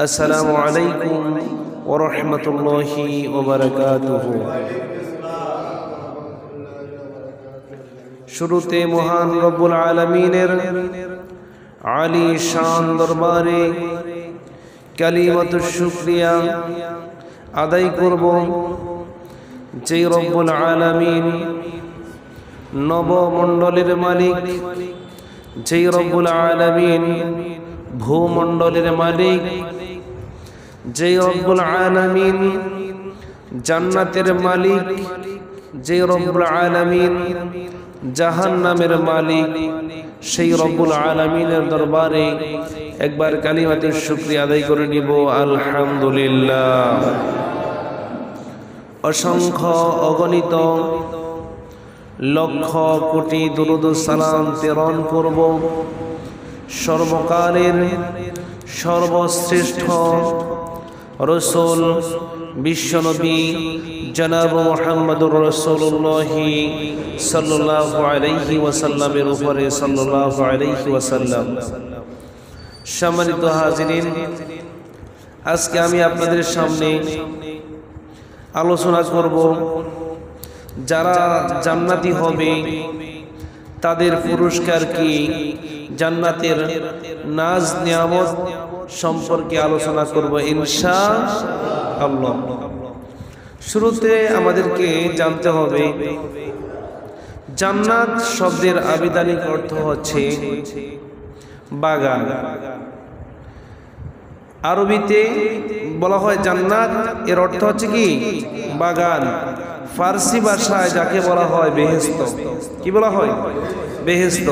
আসসালামু আলাইকুম ওয়া রাহমাতুল্লাহি ওয়া বারাকাতুহু। শুরুতে মহান রব্বুল আলামিনের আলী শান দরবারে কালিমাতুশ শুকরিয়া আদায় করব, যে রব্বুল আলামিন নবমণ্ডলের মালিক, যে রব্বুল আলামিন ভূমণ্ডলের মালিক, যে রব্বুল আলামিন জান্নাতের মালিক, যে রব্বুল আলামিন জাহান্নামের মালিক, সেই রব্বুল আলামিনের দরবারে একবার কালিমাতুশ শুকরিয়া আদায় করে নিব। আলহামদুলিল্লাহ। অসংখ্য অগণিত লক্ষ কোটি দুরূদ ও সালাম প্রেরণ করব সর্বকালের সর্বশ্রেষ্ঠ রাসূল বিশ্বনবী জনাব মুহাম্মদুর রাসূলুল্লাহ সাল্লাল্লাহু আলাইহি ওয়াসাল্লামের উপরে সাল্লাল্লাহু আলাইহি ওয়াসাল্লাম। সম্মানিত হাজিরিন, আজকে আমি আপনাদের সামনে আলোচনা করব যারা জান্নাতি হবে তাদের পুরস্কার কি, জান্নাতের নাজ নিয়ামত সম্পর্কে আলোচনা করব ইনশাআল্লাহ। শুরুতে আমাদেরকে জানতে হবে জান্নাত শব্দের আবিধানিক অর্থ হচ্ছে বাগান। আরবিতে বলা হয় জান্নাত, এর অর্থ হচ্ছে কি বাগান। ফার্সি ভাষায় যাকে বলা হয় বেহেশত। কি বলা হয়? বেহেশত।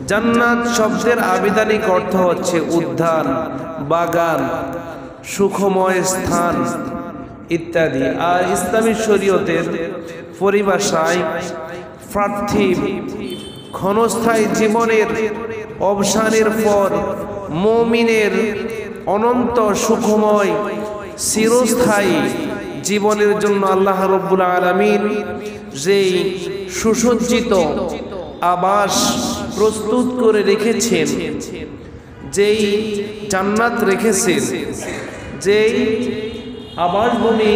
জান্নাত শব্দের আবিধানিক অর্থ হচ্ছে উদ্যান, বাগান, সুখময় স্থান ইত্যাদি। আর ইসলামী শরীয়তের পরিভাষায় পার্থিব ক্ষণস্থায়ী জীবনের অবসানের পর মুমিনের অনন্ত সুখময় চিরস্থায়ী জীবনের জন্য আল্লাহ রাব্বুল আলামিন যেই সুসজ্জিত আবাস প্রস্তুত করে রেখেছেন, যেই জান্নাত রেখেছেন, যেই আবাসভূমি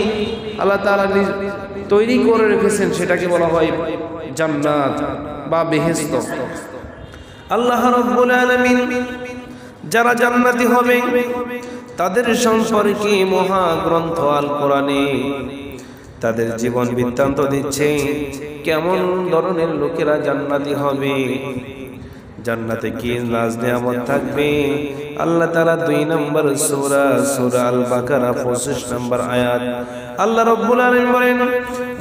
আল্লাহ তাআলা তৈরি করে রেখেছেন, সেটাকে বলা হয় জান্নাত বা বেহেশত। আল্লাহ রাব্বুল আলামিন যারা জান্নাতি হবে তাদের সম্পর্কে মহাগ্রন্থ আল কোরআনে তাদের জীবন বৃত্তান্ত দিচ্ছে, কেমন ধরনের লোকেরা জান্নাতি হবে, জান্নাতে কি নাজ নিয়ামত থাকবে। আল্লাহ তাআলা 2 নম্বর সূরা আল বাকারা 25 নম্বর আয়াত আল্লাহ রাব্বুল আলামিন বলেন,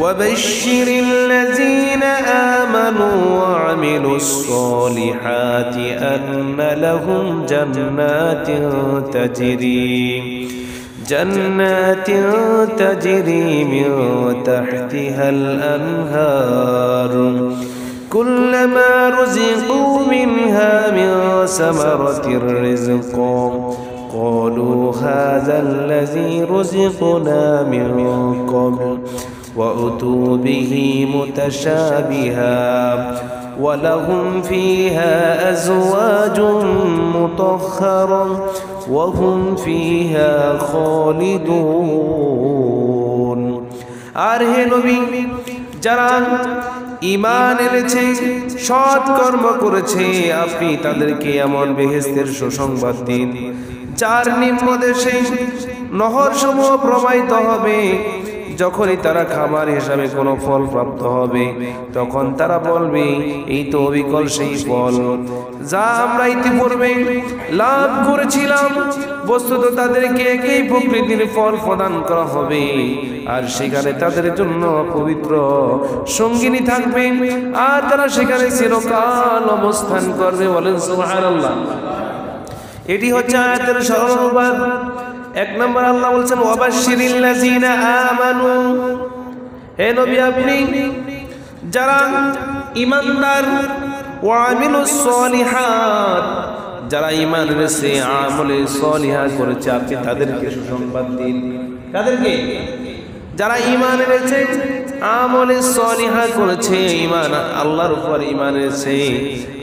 ওয়াবাশশিরিল লাযীনা আমানু ওয়া আমিলুস সলিহাতি আন্না লাহুম জান্নাতিন তাজরি মিন তাহতিহাল আনহার كلما رزقوا منها من ثمرة رزقا قالوا هذا الذي رزقنا من قبل وأتوا به متشابها ولهم فيها أزواج مطهرة وهم فيها خالدون। আর হে নবী, যারা ঈমান এনেছে, সৎ কর্ম করেছে, আপনি তাদেরকে এমন বেহেশতের সুসংবাদ দিন যার নিম্নদেশে নহরসমূহ প্রবাহিত হবে। যখনই তারা খাবার হিসাবে কোনো ফল প্রাপ্ত হবে, তখন তারা বলবে এই তো অবিকল সেই ফল যা আমরা ইতিপূর্বে লাভ করেছিলাম। বস্তুত তাদেরকে একই প্রকৃতির ফল প্রদান করা হবে, আর সেখানে তাদের জন্য পবিত্র সঙ্গিনী থাকবে, আর তারা সেখানে চিরকাল অবস্থান করবে। বলেন সুবহানাল্লাহ। এটি হচ্ছে আয়াতের সরল অনুবাদ। 1 নম্বর আল্লাহ বলছেন ওয়াবাশশিরিল লাযীনা আমানু, হে নবী আপনি যারা ঈমানদার, ওয়া আমিলুস সলিহাত, যারা ঈমান এনেছে, আমলে সলিহা করেছে, আপনি তাদেরকে সুসংবাদ দিন। কাদেরকে? যারা ঈমান এনেছে, আমলে সলিহা করেছে, ঈমান আল্লাহর উপর ঈমান এনেছে,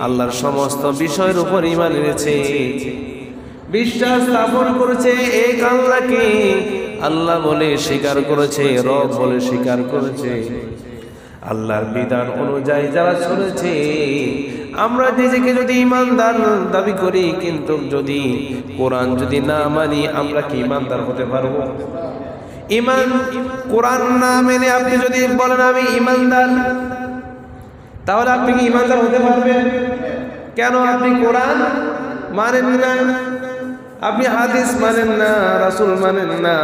আল্লাহর সমস্ত বিষয়ের উপর ঈমান এনেছে, বিশ্বাস স্থাপন করেছে এক আল্লাহকে, আল্লাহ বলে স্বীকার করেছে, রব বলে স্বীকার করেছে, আল্লাহর বিধান অনুযায়ী যারা চলেছে। আমরা নিজেকে যদি ইমানদার দাবি করি, কিন্তু যদি কোরআন যদি না মানি, আমরা কি ইমানদার হতে পারবো? ইমান কোরআন না মেনে আপনি যদি বলেন আমি ইমানদার, তাহলে আপনি কি ইমানদার হতে পারবেন? কেন? আপনি কোরআন মানেন না, আপনি হাদিস মানেন না, রাসূল মানেন না।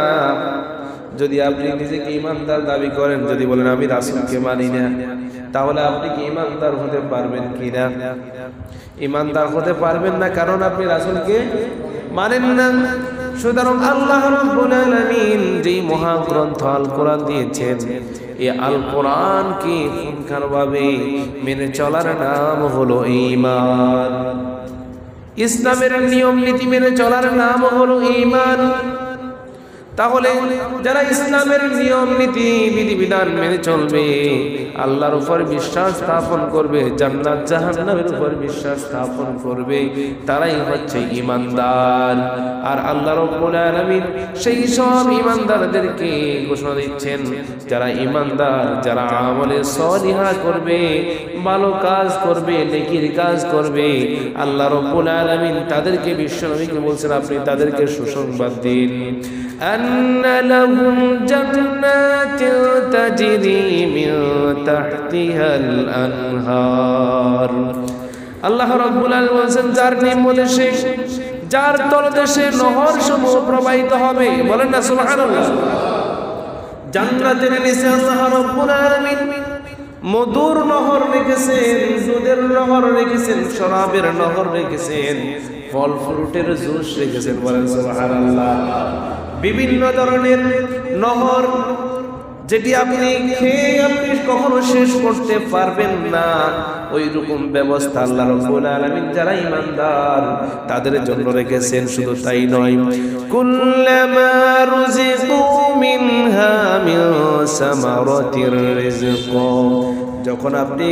যদি আপনি নিজেকে ইমানদার দাবি করেন, যদি বলেন আমি রাসূলকে মানি না, তাহলে আপনি কি ইমানদার হতে পারবেন কিনা? ইমানদার হতে পারবেন না, কারণ আপনি রাসূলকে মানেন না। সুতরাং আল্লাহ রাব্বুল আলামিন যেই মহাগ্রন্থ আল কোরআন দিয়েছেন, এই আল কোরআনকে পুঙ্খানুভাবে মেনে চলার নাম হলো ঈমান। ইসলামের নিয়ম নীতি মেনে চলার নাম হলো ঈমান। তাহলে যারা ইসলামের নিয়ম নীতি বিধিবিধান মেনে চলবে, আল্লাহর উপর বিশ্বাস স্থাপন করবে, জান্নাত জাহান্নামের উপর বিশ্বাস স্থাপন করবে, তারাই হচ্ছে ঈমানদার। আর আল্লাহ রাব্বুল আলামিন সেই সব ঈমানদারদেরকে ঘোষণা দিচ্ছেন, যারা ঈমানদার, যারা আমলে সলিহা করবে, ভালো কাজ করবে, নেকির কাজ করবে, আল্লাহ রাব্বুল আলামিন তাদেরকে বিশ্বনবীকে বলছেন আপনি তাদেরকে সুসংবাদ দিন, أن لهم جنات تجري من تحتها الأنهار। আল্লাহ রাব্বুল আলামিন বলেন যার নিম্নদেশে, যার তলদেশে নহর সমূহ প্রবাহিত হবে। বলেন না সুবহানাল্লাহ। জান্নাতের নিচে আল্লাহ রাব্বুল আলামিন মধুর নহর রেখেছেন, দুধের নহর রেখেছেন, শরাবের নহর রেখেছেন, ফল ফ্রুটের জুস রেখেছেন। বলেন সুবহানাল্লাহ। বিভিন্ন ধরনের নহর, যেটি আপনি খেয়ে আপনি কখনো শেষ করতে পারবেন না, ওই রকম ব্যবস্থা আল্লাহ রাব্বুল আলামিন যারা ঈমানদার তাদের জন্য রেখেছেন। শুধু তাই নয়, কুল্লামা রুজিকু মিনহা মিন সামারাতির রিজক, যখন আপনি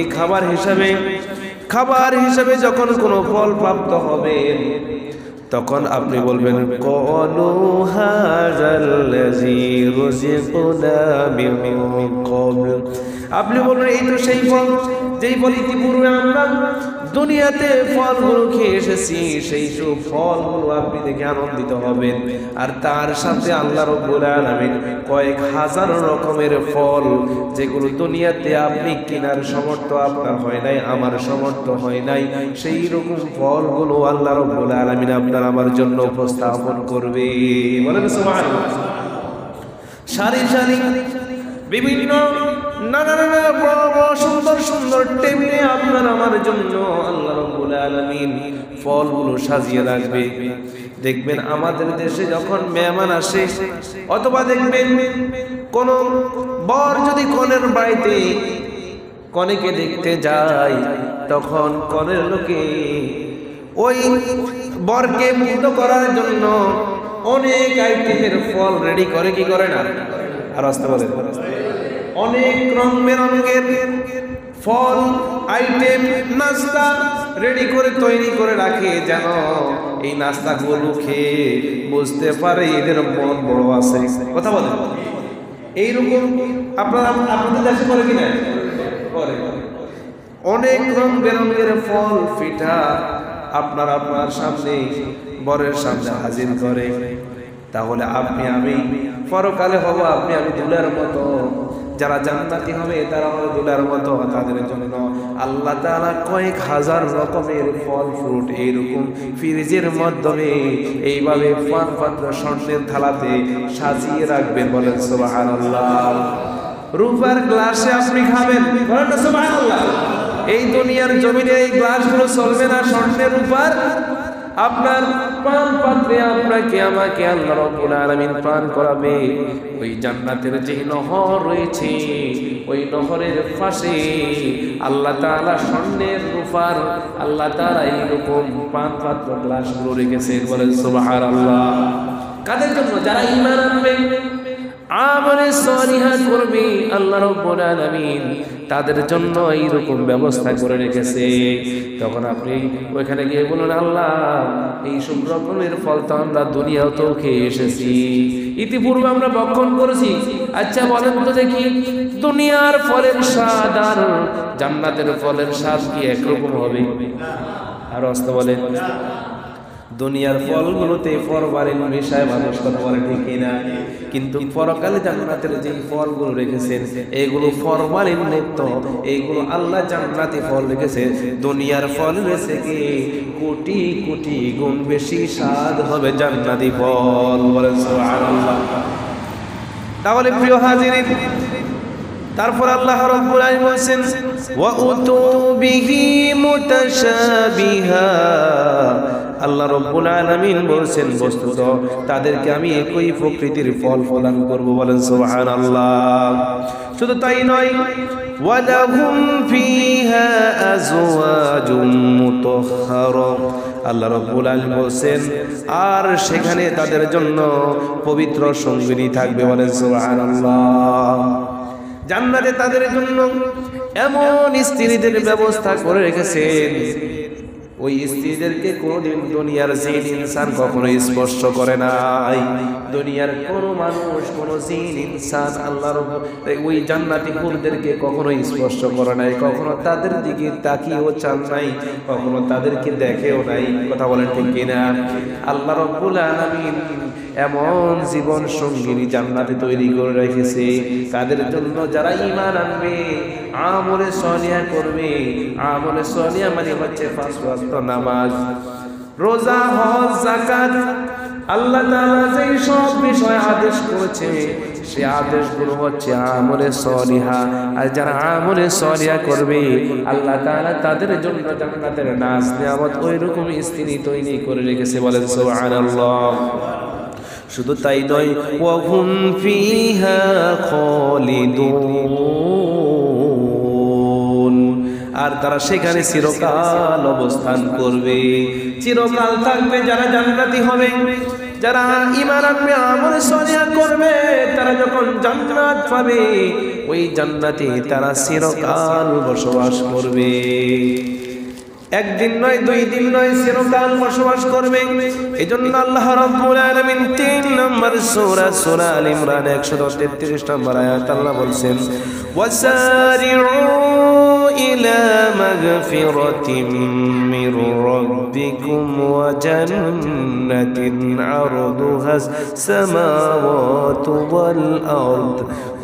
খাবার হিসাবে যখন কোনো ফল প্রাপ্ত হবেন, তখন আপনি বলবেন ক্বালু হাযাল্লাযী রুজিকনা মিন ক্বাবল। আপনি বলবেন এই তো সেই ফল, যেই ফল ইতিপূর্বে আমরা দুনিয়াতে ফলগুলো খেয়ে এসেছি, সেই সব ফলগুলো আপনি দেখে আনন্দিত হবেন। আর তার সাথে আল্লাহ রাব্বুল আলামিন কয়েক হাজার রকমের ফল, যেগুলো দুনিয়াতে আপনি কেনার সামর্থ্য আপনার হয় নাই, আমার সামর্থ্য হয় নাই, সেই রকম ফলগুলো আল্লাহ রাব্বুল আলামিন আপনার আমার জন্য উপস্থাপন করবে। বলেন সুবহানাল্লাহ। সারি সারি বিভিন্ন নানা সুন্দর সুন্দর টেবিলে আপনার আমার জন্য আল্লাহ রাব্বুল আলামিন ফলগুলো সাজিয়ে রাখবে। দেখবেন আমাদের দেশে যখন মেহমান আসে, অথবা দেখবেন কোন বর যদি কনের বাড়িতে কনেকে দেখতে যায়, তখন কনের লোকে ওই বরকে মুগ্ধ করার জন্য অনেক আইটেমের ফল রেডি করে, কি করে না? আর আসতে বলে অনেক রং বেরঙের ফল আইটেম নাস্তা রেডি করে তৈরি করে রাখে, যেন এই নাস্তাগুলো খেয়ে বুঝতে পারে এদের মন বড় আছে। কথা বলেন, এইরকম আপনাদের দেশে করে কিনা? করে। অনেক রং বেরঙের ফল পিঠা আপনার সামনে বরের সামনে হাজির করে। তাহলে আপনি আমি পরকালে হব আপনি আমি দুলার মতো, যারা জান্নাতি হবে তারা হবে দুলার মতো। তাদের জন্য আল্লাহ তাআলা কয়েক হাজার রকমের ফল ফ্রুট এইরকম ফ্রিজের মাধ্যমে এইভাবে পান পাত্র স্বর্ণের থালাতে সাজিয়ে রাখবেন। বলেন সুবহানাল্লাহ। রূপার গ্লাসে আপনি খাবেন। বলেন সুবহানাল্লাহ। এই দুনিয়ার জমিনে এই গ্লাসগুলো চলবে না, স্বর্ণের রূপার আপনার পান পাত্রে আপনাকে আমাকে আল্লাহ রাব্বুল আলামিন পান করাবে। ওই জান্নাতের যে নহর রয়েছে, ওই নহরের পাশে আল্লাহ তাআলা স্বর্ণের রূপার আল্লাহ তাআলা এইরকম পান পাত্র গ্লাসগুলো রেখেছেন। বলেন সুবহানাল্লাহ। কাদের জন্য? যারা ঈমান আনবে, আমলে সলিহা করবে, আল্লাহ রাব্বুল আলামিন তাদের জন্য এইরকম ব্যবস্থা করে রেখেছে। তখন আপনি ওইখানে গিয়ে বলুন, আল্লাহ এই সব রকমের ফল তো আমরা দুনিয়াতেও খেয়ে এসেছি, ইতিপূর্বে আমরা ভক্ষণ করেছি। আচ্ছা বলেন তো দেখি, দুনিয়ার ফলের স্বাদ আর জান্নাতের ফলের স্বাদ কি একরকম হবে? আর অস্ত বলেন, দুনিয়ার ফলগুলোতে ফরমালিন মিশায় মানুষ কথা বলে, ঠিক কিনা? কিন্তু পরকালে জান্নাতের যে ফলগুলো রেখেছেন এগুলো ফরমালিন মুক্ত, এইগুলো আল্লাহ জান্নাতি ফল রেখেছে। দুনিয়ার ফল রয়েছে কি কোটি কোটি গুণ বেশি স্বাদ হবে জান্নাতি ফল, বলেন সুবহানাল্লাহ। তাহলে প্রিয় হাজিরিন, তারপর আল্লাহ রাব্বুল আলামিন বলেন ওয়া উতু বিহি মুতাশাবিহা। আল্লাহ রাব্বুল আলামিন বলেন বস্তুত তাদেরকে আমি একই প্রকৃতির ফল প্রদান করব, বলেন সুবহানাল্লাহ। শুধু তাই নয়, ওয়া লাহুম ফিহা আজওয়াজুম মুতাহহারা। আল্লাহ রাব্বুল আলামিন বলেন আর সেখানে তাদের জন্য পবিত্র সঙ্গিনী থাকবে, বলেন সুবহানাল্লাহ। জান্নাতে তাদের জন্য এমন স্ত্রীদের ব্যবস্থা করে রেখেছেন, ওই স্ত্রীদেরকে কোনদিন দুনিয়ার জিন ইনসান কখনো স্পর্শ করে নাই। দুনিয়ার কোনো মানুষ, কোনো জিন ইনসান আল্লাহর ওই জান্নাতি হুরদেরকে কখনো স্পর্শ করে নাই, কখনো তাদের দিকে তাকিয়েও চান নাই, কখনো তাদেরকে দেখেও নাই। কথা বলেন ঠিক কিনা? আল্লাহ রাব্বুল আলামিন এমন জীবন সঙ্গিনী জান্নাতে তৈরি করে রেখেছে তাদের জন্য যারা ঈমান আনবে, আমলে সলিহা করবে। আমলে সলিহা মানে হচ্ছে 5 ওয়াক্ত নামাজ, রোজা, হজ, যাকাত। আল্লাহ তাআলা যে সব বিষয় আদেশ করেছে সে আদেশগুলো হচ্ছে আমলে সলিহা। আর যারা আমলে সলিহা করবে আল্লাহ তাআলা তাদের জন্য জান্নাতের নাজ নিয়ামত ওইরকম স্ত্রী তৈরি করে রেখেছে, বলেন সুবহানাল্লাহ। শুধু তাই নয়, ওয়া হুম ফিহা খালিদুন, আর তারা সেখানে চিরকাল অবস্থান করবে, চিরকাল থাকবে। যারা জান্নাতি হবে, যারা ঈমান আনবে, আমল সলিহা করবে, তারা যখন জান্নাত পাবে ওই জান্নাতে তারা চিরকাল বসবাস করবে। একদিন নয়, 2 দিন নয়, চিরকাল বসবাস করবে। এজন্য আল্লাহ রাব্বুল আলামিন 3 নম্বর সূরা সূরা আল ইমরান 133 নম্বর আয়াত আল্লাহ বলেন, ওয়াসারিউ ইলা মাগফিরাতিম মির রাব্বিকুম ওয়া জান্নাতিন আরদুহাস সামাওয়াতু ওয়াল আরদ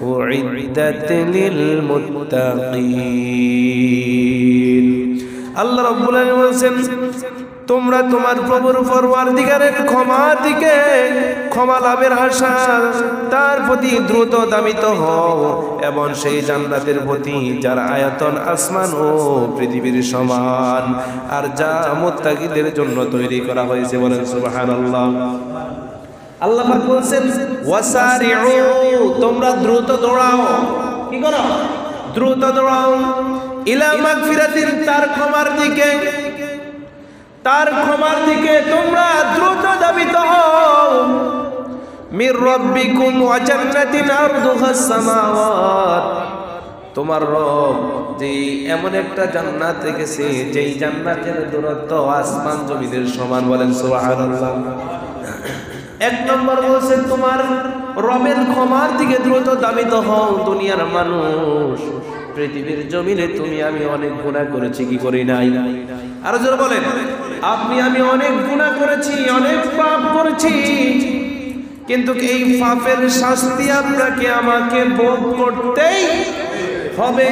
উইদ্দাত লিল মুত্তাকিন। আল্লাহ রাব্বুল আলামিন বলেন, তোমরা তোমার প্রভুর পরওয়ারদিগারের ক্ষমার দিকে, ক্ষমা লাভের আশা, তার প্রতি দ্রুত ধাবিত হও এবং সেই জান্নাতের প্রতি যার আয়তন আসমান ও পৃথিবীর সমান, আর যা মুত্তাকিদের জন্য তৈরি করা হয়েছে, বলেন সুবহানাল্লাহ। আল্লাহ পাক বলেন ওয়াসারিউ, তোমরা দ্রুত দৌড়াও। কি করো? দ্রুত দৌড়াও। ইলা মাগফিরাতিন, তার ক্ষমার দিকে, তার ক্ষমার দিকে তোমরা দ্রুত ধাবিত হও। মির রাব্বিকুম ওয়া জান্নাতিন আরদুহাস সামাওয়াত, তোমার রব যে এমন একটা জান্নাত রেখেছে যেই জান্নাতের দূরত্ব আসমান জমিনের সমান, বলেন সুবহানাল্লাহ। 1 নম্বর বলছে তোমার রবের ক্ষমার দিকে দ্রুত ধাবিত হও। দুনিয়ার মানুষ, পৃথিবীর জমিনে তুমি আমি অনেক গুনাহ করেছি, কি করি নাই? আর জোরে বলেন, আপনি আমি অনেক গুনাহ করেছি, অনেক পাপ করেছি, কিন্তু এই পাপের শাস্তি আপনাকে আমাকে ভোগ করতেই হবে।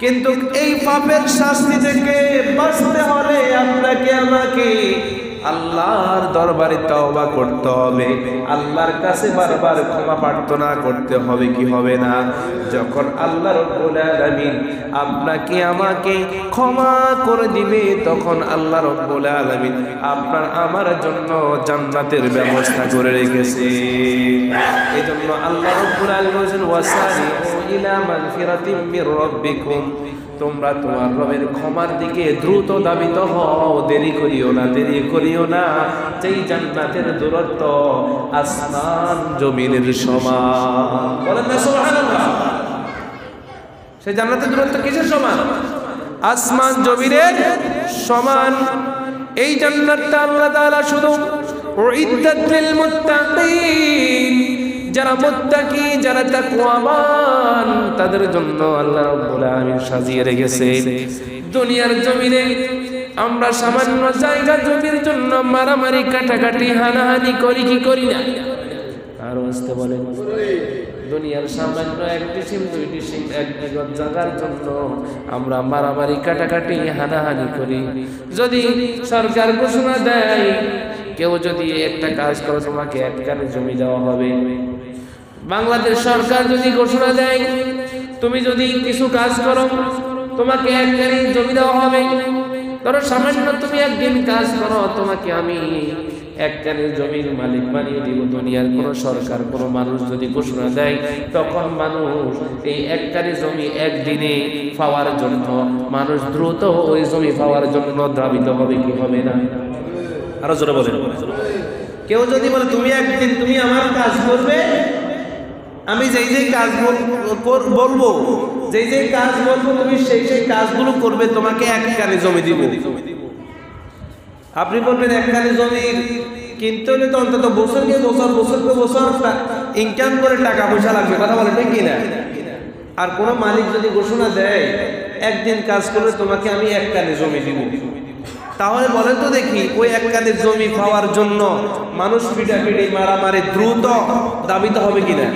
কিন্তু এই পাপের শাস্তি থেকে বাঁচতে হলে আপনাকে আমাকে আল্লাহর দরবারে তওবা করতে হবে, আল্লাহর কাছে বারবার ক্ষমা প্রার্থনা করতে হবে, কি হবে না? যখন আল্লাহ রাব্বুল আলামিন আপনাকে আমাকে ক্ষমা করে দিবে তখন আল্লাহ রাব্বুল আলামিন আপনার আমার জন্য জান্নাতের ব্যবস্থা করে রেখেছে। এজন্য আল্লাহ রাব্বুল আলামিন বলেন ওয়াসারিউ ইলা মাগফিরাতিম মির রাব্বিকুম, তোমরা তোমার রবের ক্ষমার দিকে দ্রুত ধাবিত হও, দেরি করিও না, দেরি করিও না। যেই জান্নাতের দূরত্ব আসমান জমিনের সমান। বলেন না সুবহানাল্লাহ। সেই জান্নাতের দূরত্ব কিসের সমান? আসমান জমিনের সমান। এই জান্নাতটা আল্লাহ তাআলা শুধু উইদ্দাত লিল মুত্তাকিন, যারা মুত্তাকি, যারা তাকওয়াবান, তাদের জন্য আল্লাহ রাব্বুল আলামিন সাজিয়ে রেখেছে। দুনিয়ার জমিনে আমরা সামান্য জায়গা জমির জন্য মারামারি, কাটাকাটি, হানাহানি করি কি করি না? আর আসতে বলেন, দুনিয়ার সামান্য এক ডিসিম, দুই ডিসিম, এক বিঘত জায়গার জন্য আমরা মারামারি, কাটাকাটি, হানাহানি করি। যদি সরকার ঘোষণা দেয়, কেউ যদি একটা কাজ করে তোমাকে এক কানে জমি দেওয়া হবে, বাংলাদেশ সরকার যদি ঘোষণা দেয় তুমি যদি কিছু কাজ করো তোমাকে এক কানে জমি দেওয়া হবে, ধরো সামান্য তুমি একদিন কাজ করো, তোমাকে আমি এক কানে জমির মালিক বানিয়ে দিব। দুনিয়ার কোন সরকার, কোন মানুষ যদি ঘোষণা দেয়, তখন মানুষ এই এক কানে জমি একদিনে পাওয়ার জন্য মানুষ দ্রুত ওই জমি পাওয়ার জন্য ধাবিত হবে কি হবে না? আরো জোরে বলেন। কেউ যদি বলে তুমি একদিন তুমি আমার কাজ করবে, আমি যেই যেই কাজ বলবো, যেই যেই কাজ বলবো তুমি সেই সেই কাজগুলো করবে, তোমাকে এক কানে জমি দিব। আপনি বলবেন এক কানে জমি কিনতে হলে তো অন্তত বছরকে বছর ইনকাম করে টাকা পয়সা লাগবে, কথা বলেন ঠিক কিনা? আর কোন মালিক যদি ঘোষণা দেয় একদিন কাজ করলে তোমাকে আমি এক কানে জমি দিব, তাহলে বলেন তো দেখি ওই এক কানে জমি পাওয়ার জন্য মানুষ পিটাপিটি, মারামারি দ্রুত দাবিত হবে কিনা?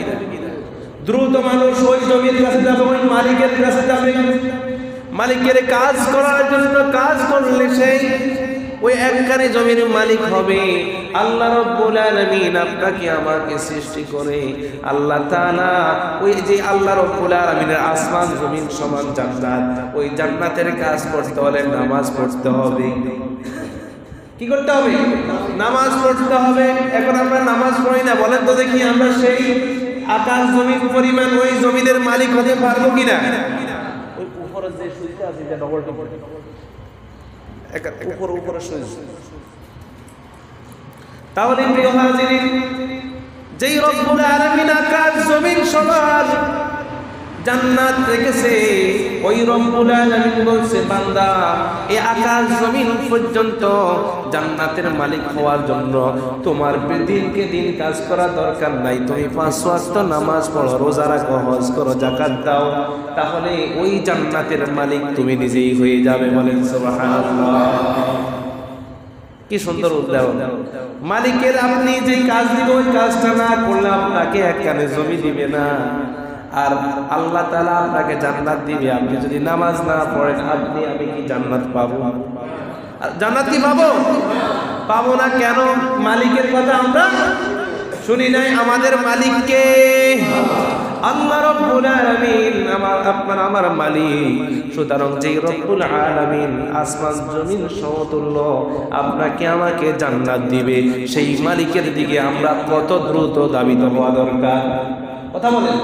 দ্রুত মানুষ ওই জমির কাছে যাবে, ওই মালিকের কাছে যাবে। মালিকের কাজ করার জন্য কাজ করলে সেই ওই একখানে জমির মালিক হবে। আল্লাহ রাব্বুল আলামিন আপনাকে আমাকে সৃষ্টি করে আল্লাহ তাআলা ওই যে আল্লাহ রাব্বুল আলামিনের আসমান জমিন সমান জান্নাত, ওই জান্নাতের কাজ করতে হলে নামাজ পড়তে হবে। কি করতে হবে? নামাজ পড়তে হবে। এখন আমরা নামাজ পড়ি না, বলেন তো দেখি আমরা সেই আকাশ জমিন পরিমাণ ওই জমিনের মালিক হতে পারবো কিনা? ওই উপরে যে সুইচ আছে, যে ডবল ডবল উপরে সুইচ। তাহলে প্রিয় হাজিরিন, যেই রব্বুল আলামিন আকাশ জমিন সমান জান্নাত রেখেছে, ওই রব্বুল আলামিন বলছে বান্দা এই আকাশ জমিন পর্যন্ত জান্নাতের মালিক হওয়ার জন্য তোমার দিনকে দিন কাজ করা দরকার নাই। তুমি 5 ওয়াক্ত নামাজ পড়ো, রোজা রাখো, হজ করো, যাকাত দাও, তাহলে ওই জান্নাতের মালিক তুমি নিজেই হয়ে যাবে। বলেন সুবহানাল্লাহ। কি সুন্দর উদাহরণ। মালিকের আপনি যে কাজ দিবেন ওই কাজটা না করলে আপনাকে এক কানে জমি দিবে না, আর আল্লাহ তাআলা আপনাকে জান্নাত দিবে। আপনি যদি নামাজ না পড়েন আপনি আমি কি জান্নাত পাবো? জান্নাত কি পাবো? পাবো না। কেন? মালিকের কথা আমরা শুনি নাই। আমাদের মালিককে আল্লাহ রাব্বুল আলামিন, আমার মালিক। সুতরাং যেই রব্বুল আলামিন আসমান জমিন সমতুল্য আপনাকে আমাকে জান্নাত দিবে, সেই মালিকের দিকে আমরা কত দ্রুত দাবিত হওয়া দরকার। কথা বলেন,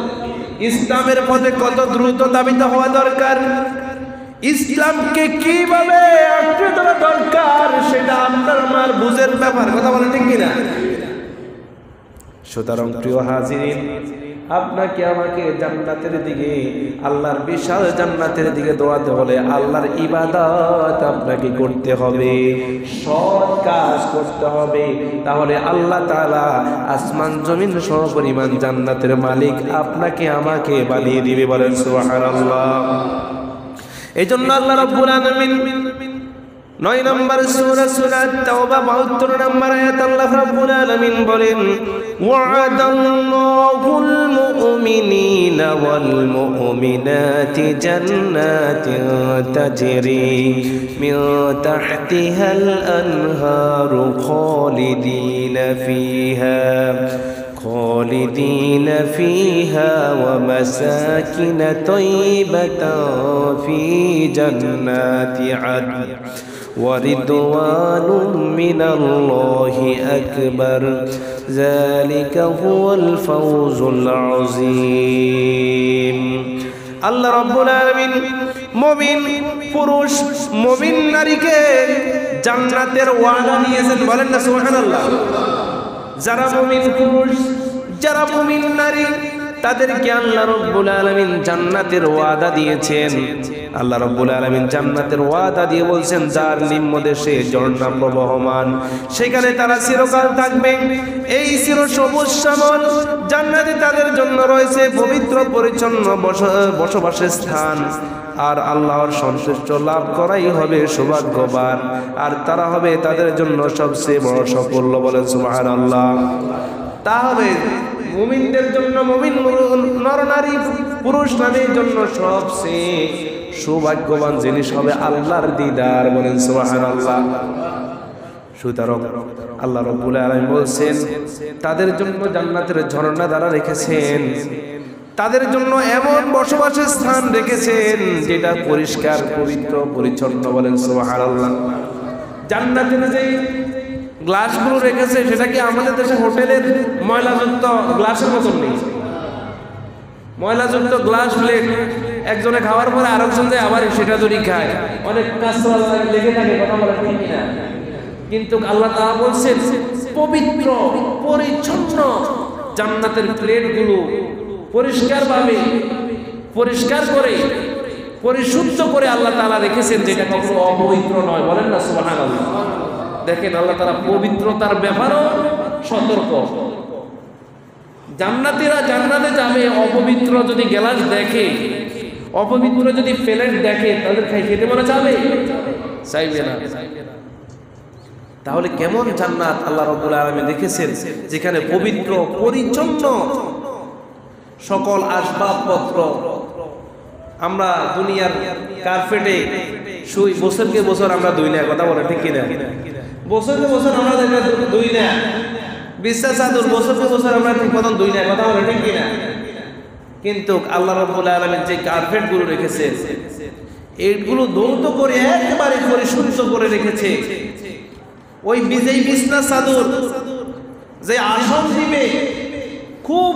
ইসলামের পথে কত দ্রুত দাবিত হওয়া দরকার, ইসলামকে কিভাবে আঁকড়ে ধরা দরকার সেটা আপনার আমার বুঝের ব্যাপার। কথা বলেন ঠিক কিনা? সুতরাং প্রিয় হাজিরিন, আপনাকে আমাকে জান্নাতের দিকে, আল্লাহর বিশাল জান্নাতের দিকে দৌড়াতে হলে আল্লাহর ইবাদত আপনাকে করতে হবে, সৎ কাজ করতে হবে। তাহলে আল্লাহ তাআলা আসমান জমিন সমপরিমাণ জান্নাতের মালিক আপনাকে আমাকে বানিয়ে দিবে। বলেন সুবহানাল্লাহ। এই জন্য আল্লাহ রাব্বুল আলামিন 9 নম্বর সূরা সূরা তাওবা 72 নম্বর আয়াত আল্লাহ রাব্বুল আলামিন বলেন, ওয়া'দাল্লাহুল মুমিনিনা ওয়াল মুমিনাতি জান্নাতিন তাজরি মিন তাহতিহাল আনহারু خالدين فيها ومساكن طيبة في جنات عدن ورضوان من الله أكبر ذلك هو الفوز العظيم। আল্লাহ রাব্বুল আলামিন মুমিন পুরুষ মুমিন নারীকে জান্নাতের ওয়াদা দিয়েছেন, বলেন না সুবহানাল্লাহ। যারা মুমিন পুরুষ, যারা মুমিন নারী, তাদেরকে আল্লাহ রাব্বুল আলামিন জান্নাতের ওয়াদা দিয়েছেন। আল্লাহ রাব্বুল আলামিন জান্নাতের ওয়াদা দিয়ে বলছেন, যার নিম্নদেশে ঝর্ণা প্রবহমান, সেখানে তারা চিরকাল থাকবে। এই চির সবুজ শ্যামল জান্নাতে তাদের জন্য রয়েছে পবিত্র পরিচ্ছন্ন বসবাসের স্থান। আর আল্লাহর সন্তুষ্ট লাভ করাই হবে সৌভাগ্যবান, আর তারা হবে তাদের জন্য সবচেয়ে বড় সাফল্য, বলেন সুবহানাল্লাহ। তা হবে মুমিনদের জন্য, মুমিন নর নারী পুরুষ নারীর জন্য সবচেয়ে সৌভাগ্যবান জিনিস হবে আল্লাহর দিদার, বলেন সুবহানাল্লাহ। সুতরাং আল্লাহ রাব্বুল আলামিন বলছেন, তাদের জন্য জান্নাতের ঝর্ণা দ্বারা রেখেছেন, তাদের জন্য এমন বসবাসের স্থান রেখেছেন যেটা পরিষ্কার পবিত্র পরিচ্ছন্ন, বলেন সুবহানাল্লাহ। জান্নাতের যে গ্লাসগুলো রেখেছে সেটা কি আমাদের দেশে হোটেলের ময়লাযুক্ত গ্লাসের মতন নেই? ময়লাযুক্ত গ্লাস প্লেট একজনে খাওয়ার পরে আরেকজন যায় আবার সেটা তৈরি খায়, অনেক কাঁচরা লেগে থাকে, কথা বলা ঠিক কিনা? কিন্তু আল্লাহ তাআলা বলছেন পবিত্র পরিচ্ছন্ন জান্নাতের প্লেটগুলো পরিষ্কারভাবে পরিষ্কার করে পরিশুদ্ধ করে আল্লাহ তাআলা রেখেছেন, যেটা কখনো অপবিত্র নয়, বলেন না সুবহানাল্লাহ। দেখেন আল্লাহ তাআলা পবিত্রতার ব্যাপারেও সতর্ক। জান্নাতীরা জান্নাতে যাবে, অপবিত্র যদি গ্লাস দেখে, অপবিত্র যদি প্লেট দেখে, তাদের খেতে মনে যাবে? চাইবে না। তাহলে কেমন জান্নাত আল্লাহ রাব্বুল আলামিন রেখেছেন, যেখানে পবিত্র পরিচ্ছন্ন সকল আসবাবপত্র। আমরা দুনিয়ার কার্পেটে শুই, বছরকে বছর আমরা ধুই না, কথা বলে ঠিক কিনা? বছরকে বছর আমরা ধুই না, বিছনা চাদর বছরকে বছর আমরা ঠিক মতন ধুই না, কথা বলে ঠিক কিনা? কিন্তু আল্লাহ রাব্বুল আলামিন যে কার্পেট গুলো রেখেছে, এইগুলো ধৌত করে একেবারে পরিশুদ্ধ করে রেখেছে। ওই বিজয়ী বিছনা চাদর যে আসন দিবে খুব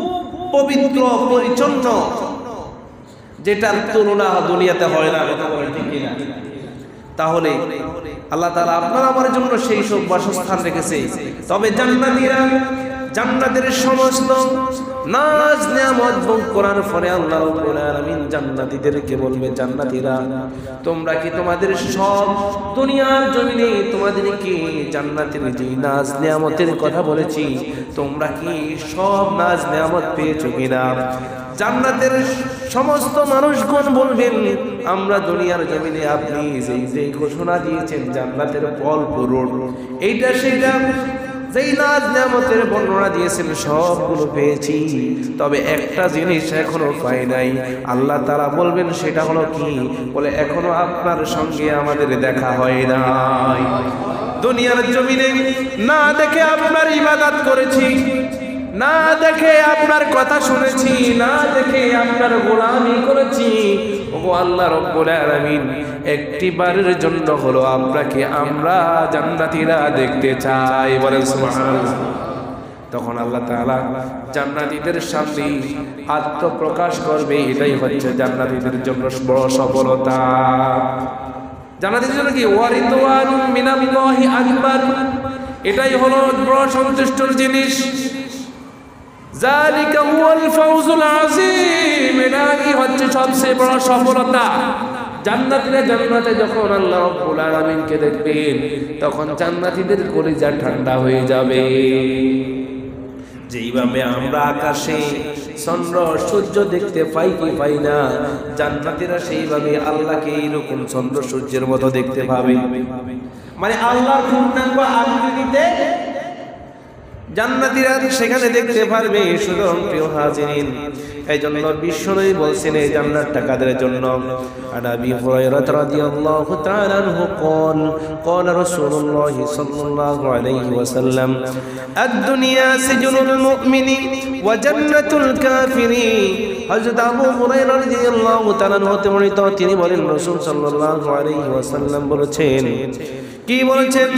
পবিত্র পরিচ্ছন্ন, যেটার তুলনা দুনিয়াতে হয় না, কথা বলে ঠিক কিনা? তাহলে আল্লাহ তাআলা আপনার আমার জন্য সেই সব বাসস্থান রেখেছে। তবে জান্নাতীরা জান্নাতের সমস্ত নাজ নিয়ামত ভোগ করার পরে আল্লাহ রাব্বুল আলামিন জান্নাতীদেরকে বলবে, জান্নাতীরা তোমরা কি তোমাদের সব দুনিয়ার জমিনে তোমাদেরকে জান্নাতের যে নাজ নিয়ামতের কথা বলেছি, তোমরা কি সব নাজ নিয়ামত পেয়েছো কিনা? জান্নাতের সমস্ত মানুষগণ বলবেন, আমরা দুনিয়ার জমিনে আপনি যেই ঘোষণা দিয়েছেন জান্নাতের ফল পূরণ, এইটা সেটা যেই নাজ নিয়ামতের বর্ণনা দিয়েছেন সবগুলো পেয়েছি, তবে একটা জিনিস এখনো পাই নাই। আল্লাহ তাআলা বলবেন, সেটা হলো কি? বলে, এখনো আপনার সঙ্গে আমাদের দেখা হয় নাই। দুনিয়ার জমিনে না দেখে আপনার ইবাদত করেছি, না দেখে আপনার কথা শুনেছি, না দেখে আপনার গোলামি করেছি। ওগো আল্লাহ রাব্বুল আলামিন, একটিবারের জন্য হলো আপনাকে আমরা জান্নাতীরা দেখতে চাই, বলেন সুবহানাল্লাহ। তখন আল্লাহ তাআলা জান্নাতীদের সামনে আত্মপ্রকাশ করবে। এটাই হচ্ছে জান্নাতীদের জন্য বড় সফলতা। জান্নাতীদের জন্য কি? ওয়ারিদওয়ানুম মিনাল্লাহি আকবার, এটাই হলো বড় সন্তুষ্টর জিনিস। যালিকা হুয়াল ফাউজুল আযীম, এটাই হচ্ছে সবচেয়ে বড় সফলতা। জান্নাতীরা জান্নাতে যখন আল্লাহ রাব্বুল আলামিনকে দেখবেন, তখন জান্নাতীদের কলিজা ঠান্ডা হয়ে যাবে। যেইভাবে আমরা আকাশে চন্দ্র সূর্য দেখতে পাই কি পাই না, জান্নাতীরা সেইভাবে আল্লাহকে এইরকম চন্দ্র সূর্যের মতো দেখতে পাবে। মানে আল্লাহর পূর্ণাঙ্গ আকৃতিতে জান্নাতীরা সেখানে দেখতে পারবে। সুতরাং প্রিয় হাজিরিন, এই জন্য বিশ্বনবী বলছেন এই জান্নাতটা কাদের জন্য? আবি হুরায়রা রাদিয়াল্লাহু তাআলা আনহু قال قال رسول الله صلى الله عليه وسلم الدنيا سجن المؤمن وجنة الكافر। হযরত আবু হুরায়রা রাদিয়াল্লাহু তাআলা আনহু বর্ণিত, তিনি বলেন রাসূল সাল্লাল্লাহু আলাইহি ওয়াসাল্লাম বলেছেন, কি বলেছেন?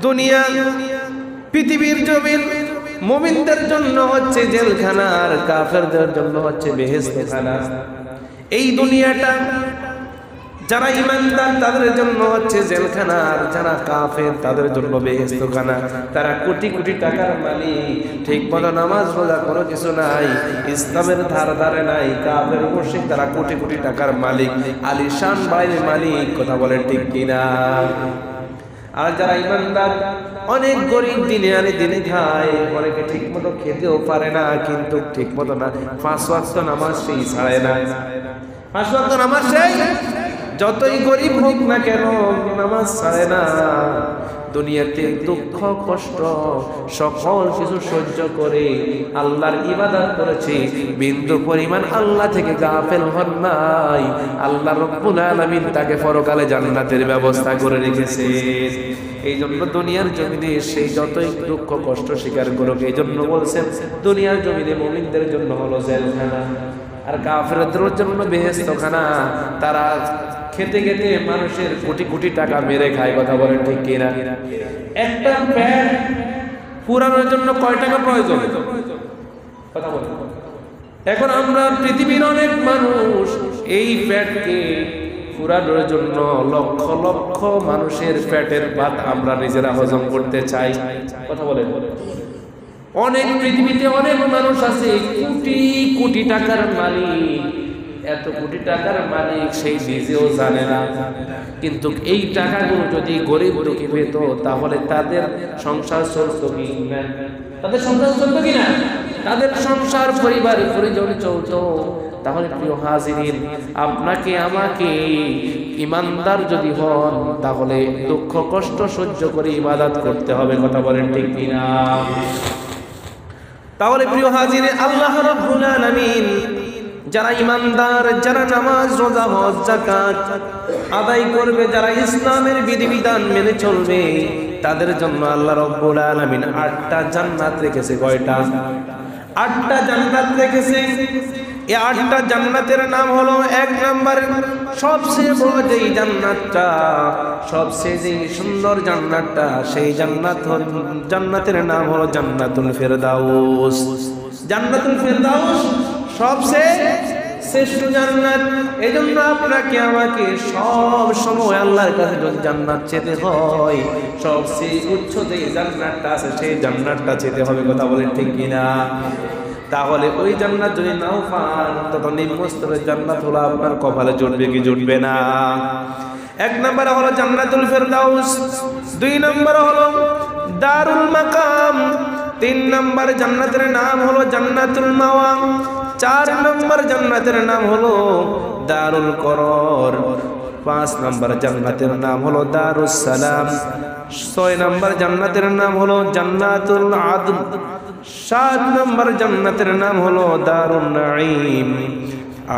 দুনিয়া পৃথিবীর জমিন মুমিনদের জন্য হচ্ছে জেলখানা, আর কাফেরদের জন্য হচ্ছে বেহেশতখানা। এই দুনিয়াটা যারা ঈমানদার তাদের জন্য হচ্ছে জেলখানা, আর যারা কাফের তাদের জন্য বেহেশতখানা। তারা কোটি কোটি টাকার মালিক, ঠিক মতো নামাজ রোজা কোনো কিছু নাই, ইসলামের ধারে নাই, কাফের মুশরিক তারা কোটি কোটি টাকার মালিক, আলিশান বাড়ির মালিক। কথা বলেন ঠিক কিনা? আর যারা ঈমানদার অনেক গরিব, দিনে আনে দিনে খায়, অনেকে ঠিক মতো খেতেও পারে না, কিন্তু ঠিক মতো না 5 ওয়াক্ত নামাজ সেই ছাড়ে না। 5 ওয়াক্ত নামাজ সেই যতই গরিব হোক না কেন নামাজ ছাড়ে না। দুনিয়াতে দুঃখ কষ্ট সকল কিছু সহ্য করে আল্লাহর ইবাদত করেছে, বিন্দু পরিমাণ আল্লাহ থেকে গাফেল হন নাই। আল্লাহ রাব্বুল আলামিন তাকে পরকালে জান্নাতের ব্যবস্থা করে রেখেছে। এই জন্য দুনিয়ার জমিনে সেই যতই দুঃখ কষ্ট স্বীকার করুক, এই জন্য বলছেন দুনিয়ার জমিনে মুমিনদের জন্য হলো জেলখানা, আর কাফেরদের জন্য বেহেশতখানা। তারা খেতে খেতে মানুষের কোটি কোটি টাকা মেরে খায়। কথা বলেন ঠিক কিনা? একটা পেট পুরানোর জন্য কয় টাকা প্রয়োজন? কথা বলেন। এখন আমরা পৃথিবীর অনেক মানুষ এই পেটকে পুরানোর জন্য লক্ষ লক্ষ মানুষের পেটের ভাত আমরা নিজেরা হজম করতে চাই। কথা বলেন। অনেক পৃথিবীতে অনেক মানুষ আছে কোটি কোটি টাকার মালিক, এত কোটি টাকার মালিক সেই নিজেও জানে না। কিন্তু এই টাকাগুলো যদি গরিব দুঃখী পেত তাহলে তাদের সংসার চলতো কি না? তাদের সংসার চলতো কি না? তাদের সংসার পরিবার পরিজন চলতো। তাহলে প্রিয় হাজিরিন, আপনাকে আমাকে ঈমানদার যদি হন তাহলে দুঃখ কষ্ট সহ্য করে ইবাদত করতে হবে। কথা বলেন ঠিক কিনা? তাহলে প্রিয় হাজিরিন, আল্লাহ রাব্বুল আলামিন যারা ঈমানদার, যারা নামাজ রোজা হজ যাকাত আদায় করবে, যারা ইসলামের বিধিবিধান মেনে চলবে, তাদের জন্য আল্লাহ রাব্বুল আলামিন 8টা জান্নাত রেখেছে। কয়টা? 8টা জান্নাত রেখেছে। এই 8টা জান্নাতের নাম হলো, 1 নম্বর সবচেয়ে বড় যেই জান্নাতটা, সবচেয়ে যে সুন্দর জান্নাতটা, সেই জান্নাতের নাম হলো জান্নাতুল ফেরদাউস। জান্নাতুল ফেরদাউস সবচেয়ে শ্রেষ্ঠ জান্নাত। এজন্য আপনাকে আমাকে সব সময় আল্লাহর কাছে যদি জান্নাত চেতে হয়, সবচেয়ে উচ্চ যে জান্নাতটা আছে সেই জান্নাতটা চেতে হবে। কথা বলেন ঠিক কিনা? তাহলে ওই জান্নাত যদি নাও পান, তখন নিম্ন স্তরের জান্নাত হলো আপনার কপালে জুটবে কি জুটবে না? 1 নম্বর হলো জান্নাতুল ফেরদাউস, 2 নম্বর হলো দারুল মাকাম, 3 নম্বর জান্নাতের নাম হলো জান্নাতুল মাওয়া, 4 নম্বর জান্নাতের নাম হলো দারুল করর, 5 নম্বর জান্নাতের নাম হলো দারুস সালাম, 6 নম্বর জান্নাতের নাম হলো জান্নাতুল আদন, 7 নম্বর জান্নাতের নাম হলো দারুন নাঈম,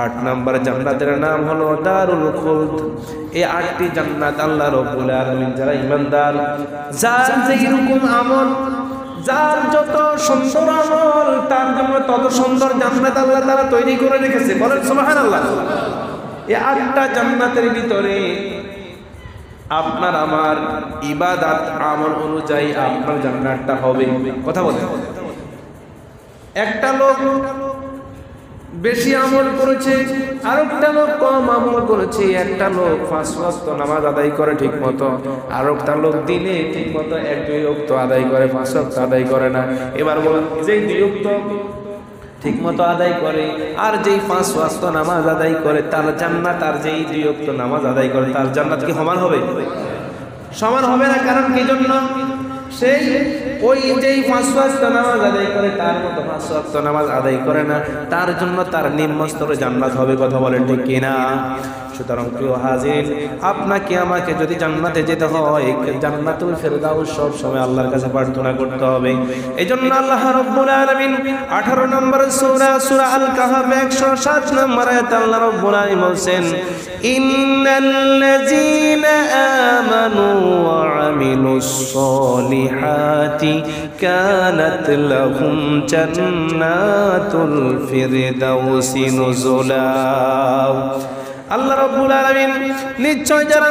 8 নম্বর জান্নাতের নাম হলো দারুল খুলদ। এই 8টি জান্নাত আল্লাহ রাব্বুল আলামিন যারা ঈমানদার, যার যেরকম আমল, যার যত সুন্দর আমল, তার জন্য তত সুন্দর জান্নাত আল্লাহ তাআলা তৈরি করে রেখেছে। বলেন সুবহানাল্লাহ। এই 8টা জান্নাতের ভিতরে আপনার আমার ইবাদত আমল অনুযায়ী আপনার জান্নাতটা হবে। কথা বলেন। একটা লোক বেশি আমল করেছে, আরেকটা লোক কম আমল করেছে। একটা লোক 5 ওয়াক্ত নামাজ আদায় করে ঠিক মতো, আরেকটা লোক দিনে ঠিক মতো 1-2 ওয়াক্ত আদায় করে, 5 ওয়াক্ত আদায় করে না। এবার বলেন, যেই 2 ওয়াক্ত ঠিক মতো আদায় করে আর যেই 5 ওয়াক্ত নামাজ আদায় করে, তার জান্নাত আর যেই 2 ওয়াক্ত নামাজ আদায় করে তার জান্নাত কি সমান হবে? সমান হবে না। কারণ কি জন্য? সেই ওই যেই 5 ওয়াক্ত নামাজ আদায় করে তার মতো 5 ওয়াক্ত নামাজ আদায় করে না, তার জন্য তার নিম্ন স্তরে জান্নাত হবে। কথা বলেন ঠিক কিনা? সুতরাং প্রিয় হাজির, আপনাকে আমাকে যদি জান্নাতে যেতে হয়, জান্নাতুল ফেরদাউস সব সময় আল্লাহর কাছে প্রার্থনা করতে হবে। এইজন্য আল্লাহ রাব্বুল আলামিন 18 নম্বর সূরা আল কাহফ 107 নম্বর আয়াতে আল্লাহ রাব্বুল আলামিন বলেন, ইন্নাল্লাযীনা আমানু ওয়া আমিলুস সলিহাতি কানাত লাহুম জান্নাতুল ফিরদাউসি নুজুলা। আল্লাহ রাব্বুল আলামিন নিশ্চয় যারা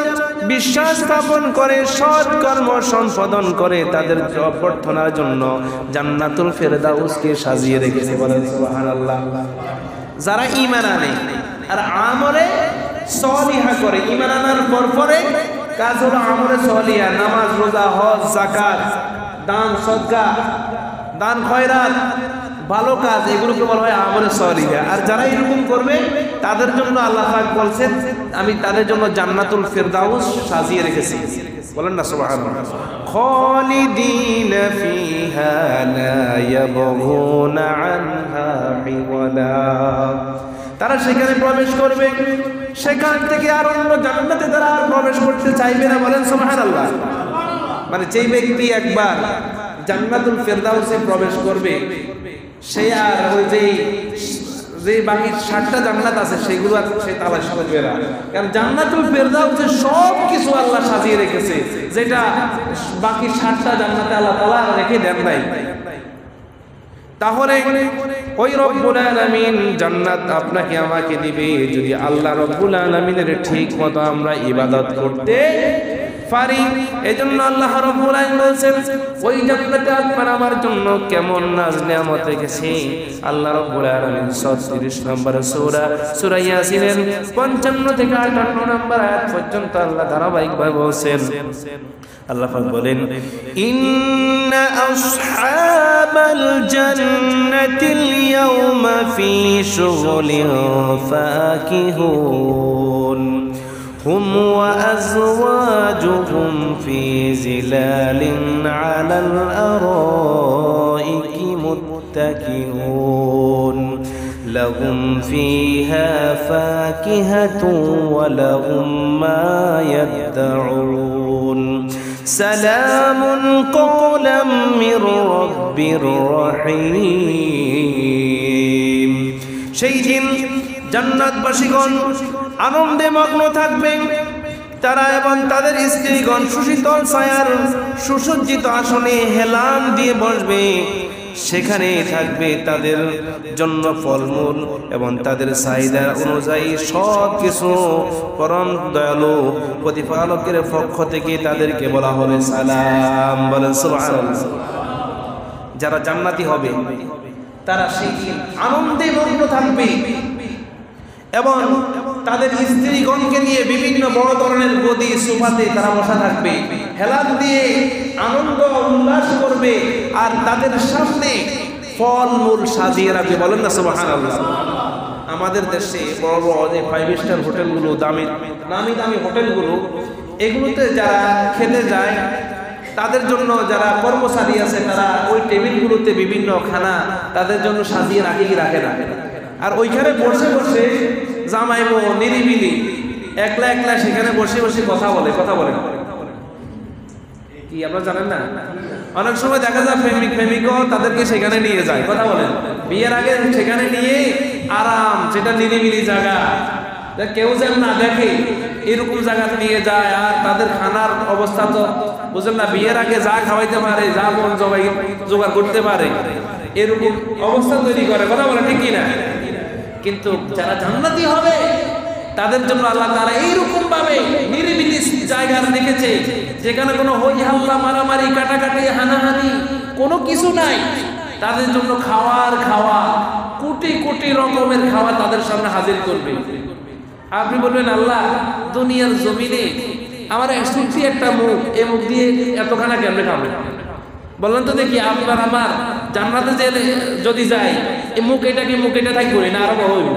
বিশ্বাস স্থাপন করে, সৎ কর্ম সম্পাদন করে, তাদের অভ্যর্থনার জন্য জান্নাতুল ফেরদাউসকে সাজিয়ে রেখেছে। বলেন সুবহানাল্লাহ। যারা ঈমান আনে, আর আমলে সলিহা করে। ঈমান আনার পরে কাজ হলো আমলে সলিহা, নামাজ, রোজা, হজ, যাকাত, দান, সদকা, দান খয়রাত, ভালো কাজ, এগুলোকে বলা হয় আমলে সলিহা। আর যারা এরকম করবে তাদের জন্য আল্লাহ পাক বলছেন আমি তাদের জন্য জান্নাতুল ফিরদাউস সাজিয়ে রেখেছি। বলেন না সুবহানাল্লাহ। খালিদিনা ফিহা লা ইয়াবগুনা আনহা হিওয়ালা। তারা সেখানে প্রবেশ করবে, সেখান থেকে আর অন্য জান্নাতে তারা আর প্রবেশ করতে চাইবে না। বলেন সুবহানাল্লাহ। মানে যেই ব্যক্তি একবার জান্নাতুল ফিরদাউসে প্রবেশ করবে সে আর ওই যে বাকি 60টা জান্নাত আছে সেগুলো আর সে তালাশ করবে না। কারণ জান্নাতুল ফিরদাউসে সব কিছু আল্লাহ সাজিয়ে রেখেছে, যেটা বাকি 60টা জান্নাতে আল্লাহ তাআলা রেখে দেন নাই। তাহলে ওই রব্বুল আলামিন জান্নাত আপনাকে আমাকে দিবে যদি আল্লাহ রব্বুল আলামিনের ঠিক মতো আমরা ইবাদত করতে পারি। এজন্য আল্লাহ রাব্বুল আলামিন বলেন ওই জান্নাতে আপনার আমার জন্য কেমন নাজ নিয়ামত রেখেছে। আল্লাহ রাব্বুল আলামিন 36 নম্বর সূরা ইয়াসিনের 55 থেকে 58 নম্বর আয়াত পর্যন্ত আল্লাহ ধারাবাহিকভাবে বলেন। আল্লাহ পাক বলেন ইন্না আসহাবাল জান্নাতিল ইয়াওমা ফি শুগলিন ফাকিহুন হুম ওয়া আযওয়াজুহুম ফি জিলালিন আলাল আরাইকি মুত্তাকিউন লাহুম ফিহা ফাকিহাতুন ওয়া লাহুম মা ইয়াদউন সালামুন কওলাম মির রাব্বির রহিম। সেই দিন জান্নাতবাসীগণ আনন্দে মগ্ন থাকবেন, তারা এবং তাদের স্ত্রীগণ সুশীতল ছায়ার সুসজ্জিত আসনে হেলান দিয়ে বসবে। সেখানে থাকবে তাদের জন্য ফলমূল এবং তাদের চাহিদা অনুযায়ী সব কিছু। পরম দয়ালু প্রতিপালকের পক্ষ থেকে তাদেরকে বলা হবে সালাম। বলেন সুবহানাল্লাহ। যারা জান্নাতি হবে তারা সেই দিন আনন্দে মগ্ন থাকবে এবং তাদের স্ত্রীগণকে নিয়ে বিভিন্ন বড় ধরনের গদি সোফাতে তারা বসা থাকবে, হেলান দিয়ে আনন্দ উল্লাস করবে আর তাদের সামনে ফলমূল সাজিয়ে রাখবে। বলেন না সুবহানাল্লাহ। আমাদের দেশে বড় বড় যে 5 স্টার হোটেলগুলো, দামি দামি হোটেলগুলো, এগুলোতে যারা খেতে যায় তাদের জন্য যারা কর্মচারী আছে তারা ওই টেবিলগুলোতে বিভিন্ন খানা তাদের জন্য সাজিয়ে রাখে কি রাখে না। আর ওইখানে বসে বসে জামাইবো নিরিবিলি একলা একলা সেখানে বসে বসে কথা বলে কি আপনারা জানেন না? অনেক সময় দেখা যায় প্রেমিকও তাদেরকে সেখানে নিয়ে যায়, কথা বলেন। বিয়ের আগে সেখানে নিয়ে আরাম, যেটা নিরিবিলি জায়গা, কেউ যেন না দেখে এরকম জায়গাতে নিয়ে যায়। আর তাদের খানার অবস্থা তো বুঝলেন না, বিয়ের আগে যা খাওয়াইতে পারে, যা মন জোগাড় করতে পারে এরকম অবস্থা তৈরি করে, কথা বলে ঠিক কিনা? কিন্তু যারা জান্নাতি হবে তাদের জন্য আল্লাহ তাআলা এইরকম ভাবে নিরিবিলি জায়গা রেখেছে যেখানে কোনো হই হাল্লা, মারামারি, কাটাকাটি, হানাহানি কোনো কিছু নাই। তাদের জন্য খাওয়া কোটি কোটি রকমের খাওয়া তাদের সামনে হাজির করবে। আপনি বলবেন আল্লাহ দুনিয়ার জমিনে আমার শুনছি একটা মুখ, এই মুখ দিয়ে এতখানা কেমনে খাবে? বললেন তো দেখি আপনার আমার জান্নাতে যদি যাই এই মুখ এটা কি মুখ এটা থাকবে না আরো বড় হইব।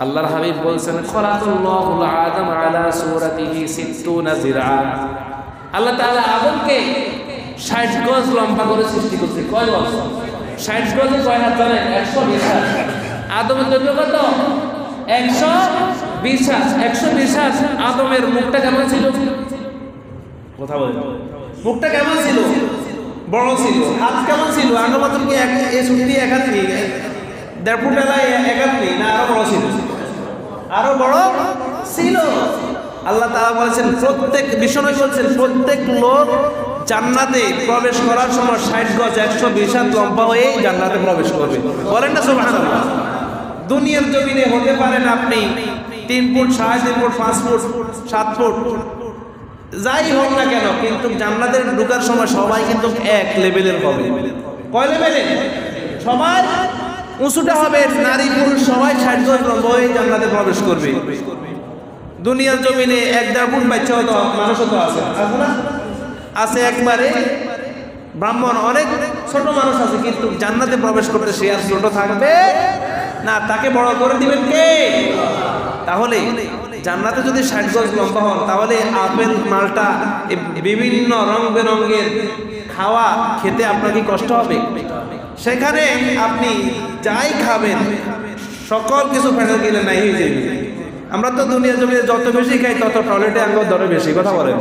আল্লাহর হাবিব বলছেন খলাকাল্লাহুল আদম আলা সূরাতিহি 60 জিরআ। আল্লাহ তাআলা আদমকে 60 গজ লম্বা করে সৃষ্টি করেছে। কয় গজ? 60 গজে কয় হাত জানেন? 120 হাত। আদমের দৈর্ঘ্য কত? 120 হাত। 120 হাত। আদমের মুখটা কেমন ছিল? কথা বলেন। মুখটা কেমন ছিল? বড় ছিল। হাত কেমন ছিল? আগে মতন কি এই ছুটি একাত নেই, 1.5 ফুট একাত নেই না, আরো বড় ছিল? আরো বড় ছিল। আল্লাহ তাআলা বলেছেন প্রত্যেক বিশ্বনবী বলেছেন প্রত্যেক লোক জান্নাতে প্রবেশ করার সময় 60 গজ 120 হাত লম্বা হয়ে জান্নাতে প্রবেশ করবে। বলেন না সুবহানাল্লাহ। দুনিয়ার জমিনে হতে পারেন আপনি 3 ফুট, 3.5 ফুট, 5 ফুট, 7 ফুট, যাই হোক না কেন, কিন্তু জান্নাতে ঢোকার সময় সবাই কিন্তু এক লেভেলের হবে। কয় লেভেলের? সবাই উঁচুটা হবে, নারী পুরুষ সবাই 60 গজ লম্বা হয়ে জান্নাতে প্রবেশ করবে। দুনিয়ার জমিনে 1-1.5 ফুট বাচ্চা হতো মানুষও তো আছে না? আছে একবারে ব্রাহ্মণ, অনেক ছোট মানুষ আছে, কিন্তু জান্নাতে প্রবেশ করতে সে আর ছোট থাকবে না, তাকে বড় করে দিবেন কে? তাহলে জান্নাতে যদি 60 গজ লম্বা হন, তাহলে আপেল মালটা বিভিন্ন রং বেরঙের খাওয়া খেতে আপনার কি কষ্ট হবে? সেখানে আপনি যাই খাবেন সকল কিছু ফেলে গেলে নাই হয়ে যাবে। আমরা তো দুনিয়ার জমিনে যত বেশি খাই তত টয়লেটে আঙ্গুর ধরে বেশি, কথা বলেন,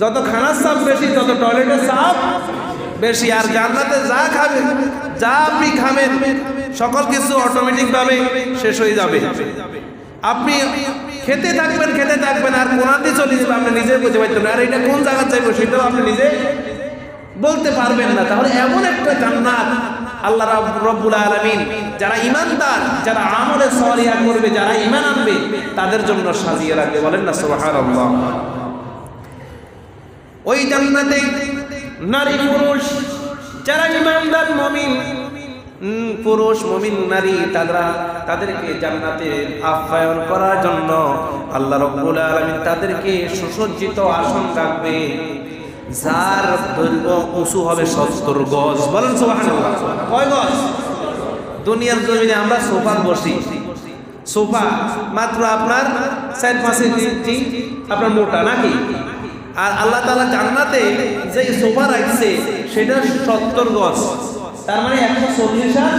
যত খানার চাপ বেশি তত টয়লেটের চাপ বেশি। আর জান্নাতে যা খাবেন, যা আপনি খাবেন সকল কিছু অটোমেটিক ভাবে শেষ হয়ে যাবে। আপনি খেতে থাকবেন আর কোনাতে চলে যাবে, আপনি নিজে বুঝতে পারতেন আর এটা কোন জায়গা চাইবো সেটাও আপনি নিজে বলতে পারবেন না। তাহলে এমন একটা জান্নাত আল্লাহ রব্বুল আলামিন যারা ঈমানদার, যারা আমলে সালিহা করবে, যারা ঈমান আনবে তাদের জন্য সাজিয়ে রাখবে। বলেন না সুবহানাল্লাহ। ওই জান্নাতে নারী পুরুষ যারা ঈমানদার মুমিন, পুরুষ মুমিন নারী, তাদেরকে জান্নাতে আপ্যায়ন করার জন্য আল্লাহ রাব্বুল আলামিন তাদেরকে সুসজ্জিত আসন রাখবে, যার দৈর্ঘ্য উঁচু হবে 70 গজ। বলেন সুবহানাল্লাহ। কয় গজ? দুনিয়ার জমিনে আমরা সোফা বসি, সোফা মাত্র আপনার 4-5 ইঞ্চি আপনার মোটা নাকি? আর আল্লাহ তাআলা জান্নাতে যে সোফা রাখছে সেটা 70 গজ, তার মানে 140 হাত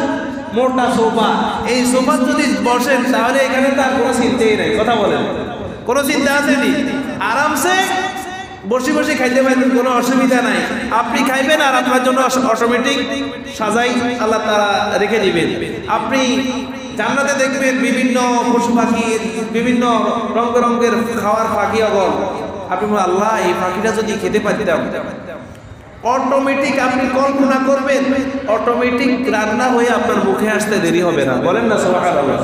মোটা সোফা। এই সোফা যদি বসেন তাহলে এখানে তার কোনো চিন্তাই নেই, কথা বলেন, কোনো চিন্তা আছে নি? আরামসে বসে খাইতে পারবেন, কোনো অসুবিধা নাই। আপনি খাইবেন আর আপনার জন্য অটোমেটিক সাজাই আল্লাহ তাআলা রেখে দিবেন। আপনি জান্নাতে দেখবেন বিভিন্ন পশু পাখি, বিভিন্ন রঙ বেরঙের খাওয়ার পাখি অগল। আপনি আল্লাহ এই পাখিটা যদি খেতে পারতাম, অটোমেটিক আপনি কল্পনা করবেন, অটোমেটিক রান্না হয়ে আপনার মুখে আসতে দেরি হবে না। বলেন না সুবহানাল্লাহ।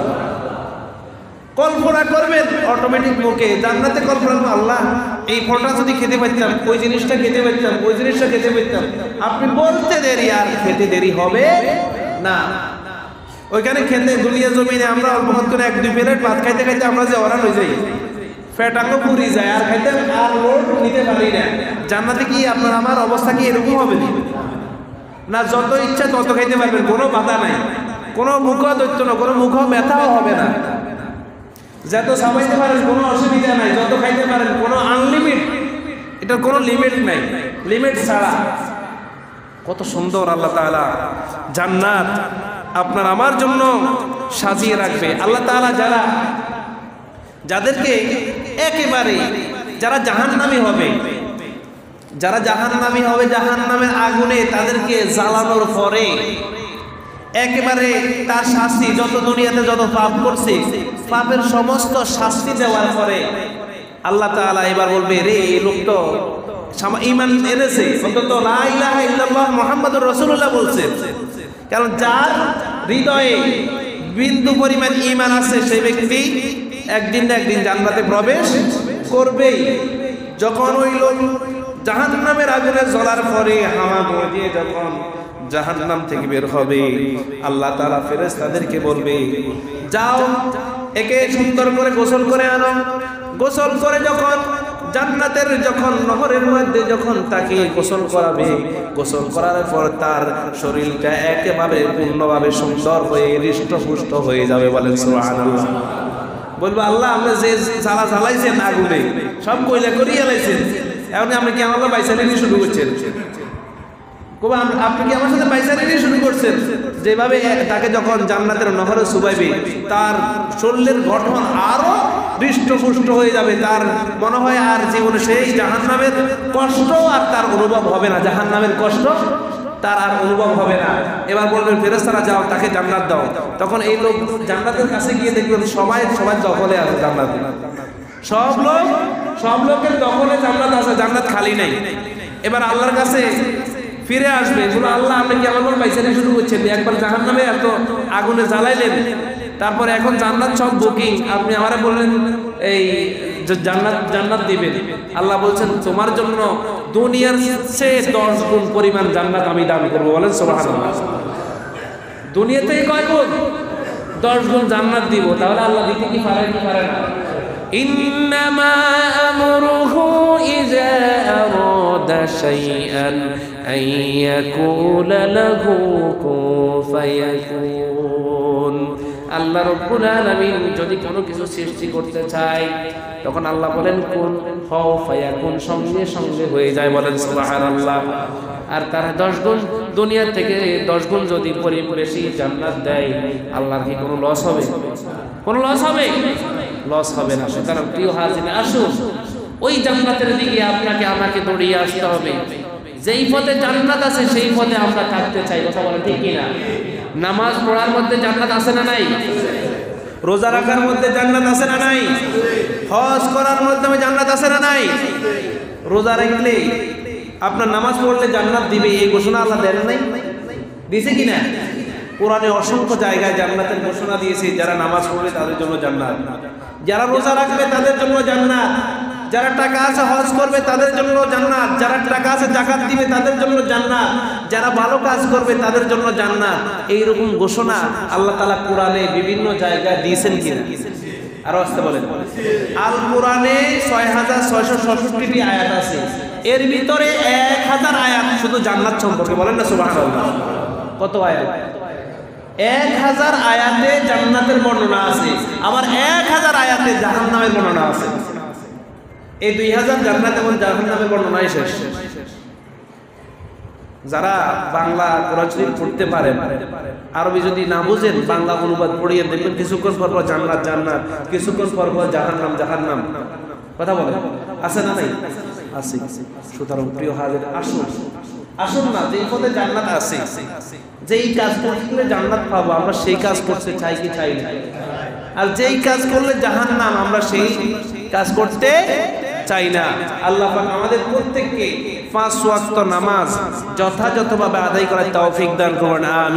কল্পনা করবেন অটোমেটিক মুখে, জান্নাতে কল্পনা করবেন আল্লাহ এই ফলটা যদি খেতে পারতাম, ওই জিনিসটা খেতে পারতাম, ওই জিনিসটা খেতে পারতাম, আপনি বলতে দেরি আর খেতে দেরি হবে না। ওইখানে খেতে দুনিয়া জমিনে আমরা অল্প করে 1-2 প্লেট ভাত খাইতে খাইতে আমরা যে অরান হয়ে যাই, পেটাঙ্গ পুরি যায় আর খাইতে আর লোড নিতে পারি না। জান্নাতে কি আপনার আমার অবস্থা কি এরকম হবে না? যত ইচ্ছা তত খাইতে পারবেন, কোনো বাধা নাই, কোনো মুখ দৈত্য না, কোনো মুখ ব্যথাও হবে না। যত সামাইতে পারেন কোনো অসুবিধা নাই, যত খাইতে পারেন, কোনো আনলিমিট, এটার কোনো লিমিট নাই, লিমিট ছাড়া। কত সুন্দর আল্লাহ তাআলা জান্নাত আপনার আমার জন্য সাজিয়ে রাখবে। আল্লাহ তাআলা যাদেরকে একেবারে যারা জাহান্নামী হবে, জাহান্নামের আগুনে তাদেরকে জ্বালানোর পরে একেবারে তার শাস্তি, যত দুনিয়াতে যত পাপ করছে পাপের সমস্ত শাস্তি দেওয়ার পরে আল্লাহ তাআলা এবার বলবে, রে এই লোক তো ঈমান এনেছে, অন্তত লা ইলাহা ইল্লাল্লাহ মুহাম্মাদুর রাসূলুল্লাহ বলছে। কারণ যার হৃদয়ে বিন্দু পরিমাণ ঈমান আছে সেই ব্যক্তি একদিন না একদিন জান্নাতে প্রবেশ করবেই। যখন ওই লোক জাহান্নামের আগুনে জ্বলার পরে হাওয়া গজিয়ে যখন জাহান্নাম থেকে বের হবে, আল্লাহ তাআলা ফেরেশতাদেরকে বলবে, যাও একে সুন্দর করে গোসল করে আনো। গোসল করে যখন জান্নাতের যখন নহরের মধ্যে যখন তাকে গোসল করাবে, গোসল করার পর তার শরীরটা একেবারে পূর্ণভাবে সুন্দর হয়ে হৃষ্টপুষ্ট হয়ে যাবে। বলেন সুবহানাল্লাহ। বলবো আল্লাহ আপনি যে জ্বালা জ্বালাইছেন আগুনে সব কইলা করিয়ে লাইছেন, এখন আপনি কি আমার বাইসানি শুরু করছেন? আপনি কি আমার সাথে বাইসানি শুরু করছেন? যেভাবে তাকে যখন জান্নাতের নহরে চুবাইবে তার শরীরের গঠন আরো হৃষ্টপুষ্ট হয়ে যাবে, তার মনে হয় আর জীবনে সেই জাহান্নামের কষ্ট আর তার অনুভব হবে না, জাহান্নামের কষ্ট তার আর অনুভব হবে না। এবার বলবেন ফেরেশতারা যাও তাকে জান্নাত দাও। তখন এই লোক জান্নাতের কাছে গিয়ে দেখবেন সবাই দখলে আছে জান্নাত, সব লোকের দখলে জান্নাত আছে, জান্নাত খালি নাই। এবার আল্লাহর কাছে ফিরে আসবে, বলো আল্লাহ আপনি কি আমার বাইসানি শুরু করছেন? একবার জাহান্নামে এত আগুনে জ্বালাইলেন, তারপরে এখন জান্নাত সব বুকিং, আপনি আমারে বললেন এই জান্নাত দিবেন। আল্লাহ বলছেন তোমার জন্য দুনিয়ার চেয়ে 10 গুণ পরিমাণ জান্নাত আমি দান করবো। বলেন সুবহানাল্লাহ। দুনিয়াতেই কয় গুণ? 10 গুণ জান্নাত দিব। তাহলে আল্লাহ দিতে কি পারে কি পারে না? ইন্নামা আমরুহু ইযা আরাদা শাইআন আইয়াকুলা লাহু কুন ফায়াকুন। আল্লাহ রাব্বুল আলামিন যদি কোনো কিছু সৃষ্টি করতে চায় তখন আল্লাহ বলেন কুন হও, ফায়াকুন সঙ্গে সঙ্গে হয়ে যায়। বলেন সুবহানাল্লাহ। আর তারা 10 গুণ দুনিয়া থেকে 10 গুণ যদি বেশি জান্নাত দেয়, আল্লাহর কি কোনো লস হবে? কোনো লস হবে? লস হবে না। সুতরাং প্রিয় হাজিরিন, আসুন ওই জান্নাতের দিকে আপনাকে আমাকে দৌড়িয়ে আসতে হবে। যেই পথে জান্নাত আছে সেই পথে আমরা থাকতে চাই। কথা বলেন ঠিক কিনা? নামাজ পড়ার মধ্যে জান্নাত আছে না নাই? রোজা রাখার মধ্যে জান্নাত আছে না নাই? হজ করার মাধ্যমে জান্নাত আছে না নাই? রোজা রাখলে আপনার নামাজ পড়লে জান্নাত দিবে, এই ঘোষণা আল্লাহ দেন নাই? দিয়েছে কিনা? কোরআনে অসংখ্য জায়গায় জান্নাতের ঘোষণা দিয়েছে। যারা নামাজ পড়বে তাদের জন্য জান্নাত, যারা রোজা রাখবে তাদের জন্য জান্নাত, যারা টাকা আছে হজ করবে তাদের জন্য জান্নাত, যারা টাকা আছে যাকাত দিবে তাদের জন্য জান্নাত, যারা ভালো কাজ করবে তাদের জন্য জান্নাত। এইরকম ঘোষণা আল্লাহ তাআলা কোরআনে বিভিন্ন জায়গায় দিয়েছেন কিনা? আরো আসতে বলেন। আল কোরআনে 6666টি আয়াত আছে, এর ভিতরে 1000 আয়াত শুধু জান্নাত সম্পর্কে। বলেন না সুবহানাল্লাহ। কত আয়াত? 1000 আয়াতে জান্নাতের বর্ণনা আছে, আবার 1000 আয়াতে জাহান্নামের বর্ণনা আছে। এই 2000 জান্নাত এবং জাহান্নামের বর্ণনাই শেষ। যারা বাংলা কোরআন শরীফ পড়তে পারেন, আরবি যদি না বুঝেন বাংলা অনুবাদ পড়িয়ে দেখবেন কিছুক্ষণ পর পর জান্নাত জান্নাত, কিছুক্ষণ পর পর জাহান্নাম জাহান্নাম। কথা বলেন আছে না নাই? আছে। সুতরাং প্রিয় হাজির, আসুন আসুন না, যেই পথে জান্নাত আছে, যেই কাজ করলে জান্নাত পাবো আমরা সেই কাজ করতে চাই কি চাই না? আর যেই কাজ করলে জাহান্নাম আমরা সেই কাজ করতে চাই না। আল্লাহ পাক আমাদের প্রত্যেককে 5 ওয়াক্ত নামাজ যথাযথভাবে আদায় করার তৌফিক দান করুন। আমিন।